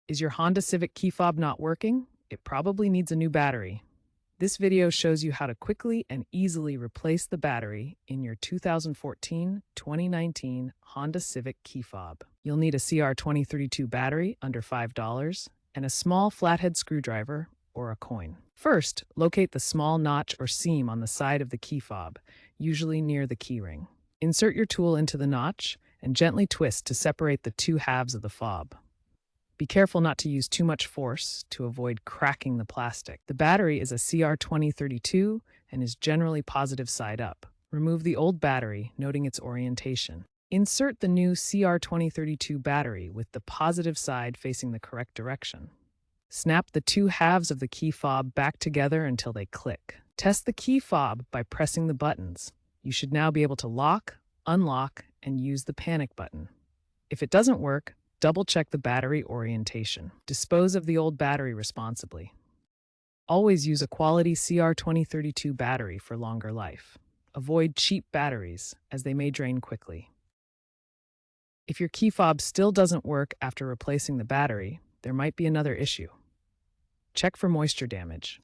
Is your Honda Civic key fob not working? It probably needs a new battery. This video shows you how to quickly and easily replace the battery in your 2014-2019 Honda Civic key fob. You'll need a CR2032 battery under $5 and a small flathead screwdriver or a coin. First, locate the small notch or seam on the side of the key fob, usually near the key ring. Insert your tool into the notch and gently twist to separate the two halves of the fob. Be careful not to use too much force to avoid cracking the plastic. The battery is a CR2032 and is generally positive side up. Remove the old battery, noting its orientation. Insert the new CR2032 battery with the positive side facing the correct direction. Snap the two halves of the key fob back together until they click. Test the key fob by pressing the buttons. You should now be able to lock, unlock, and use the panic button. If it doesn't work, double-check the battery orientation. Dispose of the old battery responsibly. Always use a quality CR2032 battery for longer life. Avoid cheap batteries, as they may drain quickly. If your key fob still doesn't work after replacing the battery, there might be another issue. Check for moisture damage.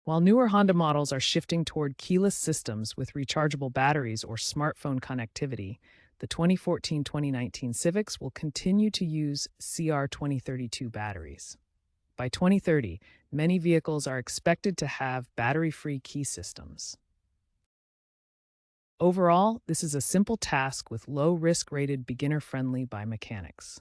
While newer Honda models are shifting toward keyless systems with rechargeable batteries or smartphone connectivity, the 2014-2019 Civics will continue to use CR2032 batteries. By 2030, many vehicles are expected to have battery-free key systems. Overall, this is a simple task with low risk rated beginner-friendly by mechanics.